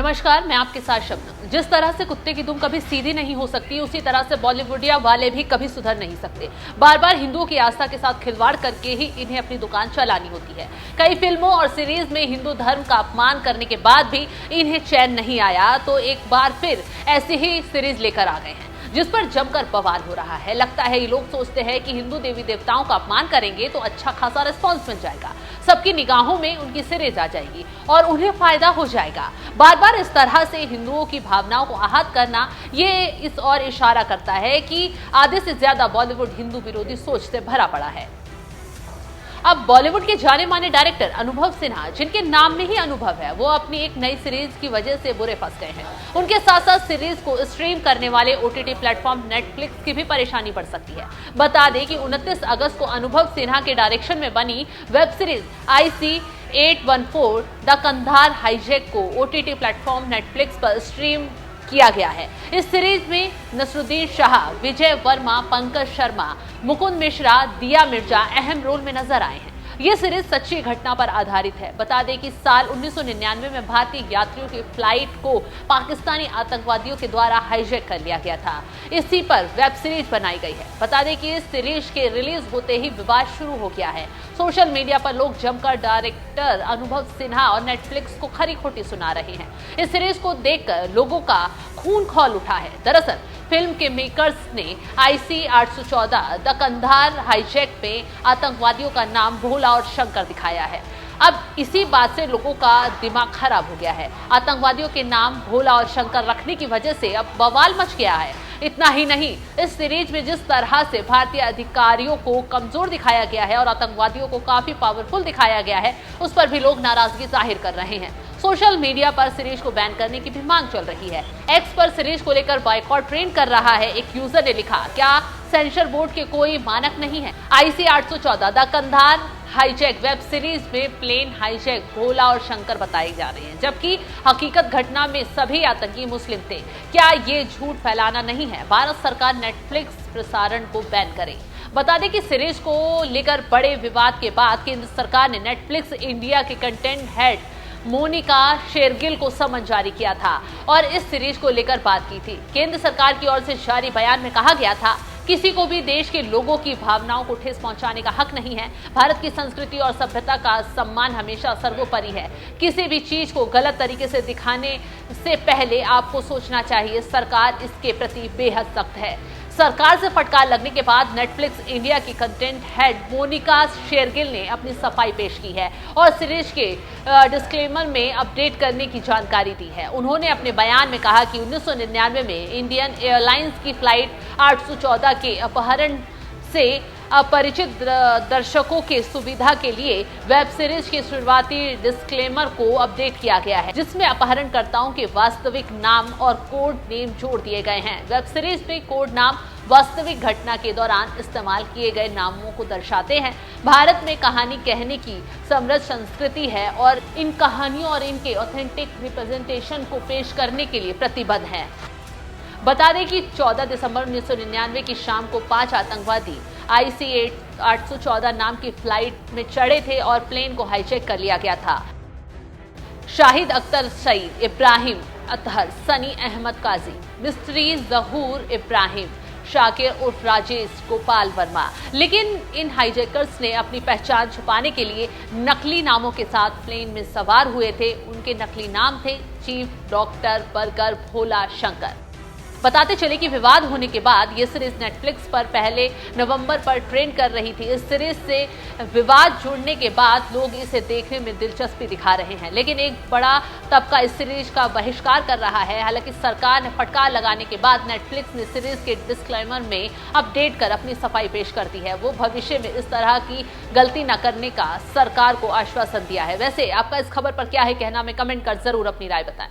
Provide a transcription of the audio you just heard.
नमस्कार, मैं आपके साथ शबनम। जिस तरह से कुत्ते की दुम कभी सीधी नहीं हो सकती, उसी तरह से बॉलीवुडिया वाले भी कभी सुधर नहीं सकते। बार बार हिंदुओं की आस्था के साथ खिलवाड़ करके ही इन्हें अपनी दुकान चलानी होती है। कई फिल्मों और सीरीज में हिंदू धर्म का अपमान करने के बाद भी इन्हें चैन नहीं आया, तो एक बार फिर ऐसी ही सीरीज लेकर आ गए हैं जिस पर जमकर बवाल हो रहा है। लगता है ये लोग सोचते हैं कि हिंदू देवी देवताओं का अपमान करेंगे तो अच्छा खासा रिस्पॉन्स मिल जाएगा, सबकी निगाहों में उनकी सीरीज आ जाएगी और उन्हें फायदा हो जाएगा। बार बार इस तरह से हिंदुओं की भावनाओं को आहत करना ये इस और इशारा करता है कि आधे से ज्यादा बॉलीवुड हिंदू विरोधी सोच से भरा पड़ा है। अब बॉलीवुड के जाने माने डायरेक्टर अनुभव सिन्हा, जिनके नाम में ही अनुभव है, वो अपनी एक नई सीरीज की वजह से बुरे फंस गए हैं। उनके साथ साथ सीरीज को स्ट्रीम करने वाले ओटीटी प्लेटफॉर्म नेटफ्लिक्स की भी परेशानी पड़ सकती है। बता दें कि 29 अगस्त को अनुभव सिन्हा के डायरेक्शन में बनी web series IC814 the Kandahar hijack को ओटीटी प्लेटफॉर्म नेटफ्लिक्स पर स्ट्रीम किया गया है। इस सीरीज में नसरुद्दीन शाह, विजय वर्मा, पंकज शर्मा, मुकुंद मिश्रा, दिया मिर्जा अहम रोल में नजर आए हैं। ये सीरीज सच्ची घटना पर आधारित है। बता दें कि साल 1999 में भारतीय यात्रियों की फ्लाइट को पाकिस्तानी आतंकवादियों के द्वारा हाईजैक कर लिया गया था। इसी पर वेब सीरीज बनाई गई है। बता दें कि इस सीरीज के रिलीज होते ही विवाद शुरू हो गया है। सोशल मीडिया पर लोग जमकर डायरेक्टर अनुभव सिन्हा और नेटफ्लिक्स को खरी खोटी सुना रहे हैं। इस सीरीज को देखकर लोगों का खून खौल उठा है। दरअसल फिल्म के मेकर्स ने IC814 द कंधार हाईजैक में आतंकवादियों का नाम भोला और शंकर दिखाया है। अब इसी बात से लोगों का दिमाग खराब हो गया है। आतंकवादियों के नाम भोला और शंकर रखने की वजह से अब बवाल मच गया है। इतना ही नहीं, इस सीरीज में जिस तरह से भारतीय अधिकारियों को कमजोर दिखाया गया है और आतंकवादियों को काफी पावरफुल दिखाया गया है, उस पर भी लोग नाराजगी जाहिर कर रहे हैं। सोशल मीडिया पर सीरीज को बैन करने की भी मांग चल रही है। एक्स पर सीरीज को लेकर बॉयकॉट ट्रेंड कर रहा है। एक यूजर ने लिखा, क्या सेंसर बोर्ड के कोई मानक नहीं है? IC814 the Kandahar hijack web series में प्लेन हाईजैक भोला और शंकर बताए जा रहे हैं, जबकि हकीकत घटना में सभी आतंकी मुस्लिम थे। क्या ये झूठ फैलाना नहीं है? भारत सरकार नेटफ्लिक्स प्रसारण को बैन करे। बता दें कि सीरीज को लेकर बड़े विवाद के बाद केंद्र सरकार ने नेटफ्लिक्स इंडिया के कंटेंट हेड मोनिका शेरगिल को समन जारी किया था और इस सीरीज को लेकर बात की थी। केंद्र सरकार की ओर से जारी बयान में कहा गया था, किसी को भी देश के लोगों की भावनाओं को ठेस पहुंचाने का हक नहीं है। भारत की संस्कृति और सभ्यता का सम्मान हमेशा सर्वोपरि है। किसी भी चीज को गलत तरीके से दिखाने से पहले आपको सोचना चाहिए। सरकार इसके प्रति बेहद सख्त है। सरकार से फटकार लगने के बाद नेटफ्लिक्स इंडिया की कंटेंट हेड मोनिका शेरगिल ने अपनी सफाई पेश की है और सीरीज के डिस्क्लेमर में अपडेट करने की जानकारी दी है। उन्होंने अपने बयान में कहा कि 1999 में इंडियन एयरलाइंस की फ्लाइट 814 के अपहरण से अपरिचित दर्शकों के सुविधा के लिए वेब सीरीज के शुरुआती डिस्क्लेमर को अपडेट किया गया है, जिसमें अपहरणकर्ताओं के वास्तविक नाम और कोड नेम जोड़ दिए गए हैं। वेब सीरीज में कोड नाम वास्तविक घटना के दौरान इस्तेमाल किए गए नामों को दर्शाते हैं। भारत में कहानी कहने की समृद्ध संस्कृति है और इन कहानियों और इनके ऑथेंटिक रिप्रेजेंटेशन को पेश करने के लिए प्रतिबद्ध है। बता दें कि 14 दिसंबर 1999 की शाम को 5 आतंकवादी IC814 नाम की फ्लाइट में चढ़े थे और प्लेन को हाईजैक कर लिया गया था। शाहिद अख्तर सईद, इब्राहिम अतहर, सनी अहमद काजी, मिस्त्री जहूर इब्राहिम, शाकिर उर्फ राजेश, गोपाल वर्मा। लेकिन इन हाईजैकर्स ने अपनी पहचान छुपाने के लिए नकली नामों के साथ प्लेन में सवार हुए थे। उनके नकली नाम थे चीफ, डॉक्टर, बर्गर, भोला, शंकर। बताते चले कि विवाद होने के बाद ये सीरीज नेटफ्लिक्स पर पहले नवंबर पर ट्रेंड कर रही थी। इस सीरीज से विवाद जुड़ने के बाद लोग इसे देखने में दिलचस्पी दिखा रहे हैं, लेकिन एक बड़ा तबका इस सीरीज का बहिष्कार कर रहा है। हालांकि सरकार ने फटकार लगाने के बाद नेटफ्लिक्स ने सीरीज के डिस्क्लेमर में अपडेट कर अपनी सफाई पेश कर दी है। वो भविष्य में इस तरह की गलती न करने का सरकार को आश्वासन दिया है। वैसे आपका इस खबर पर क्या है कहना, में कमेंट कर जरूर अपनी राय बताएं।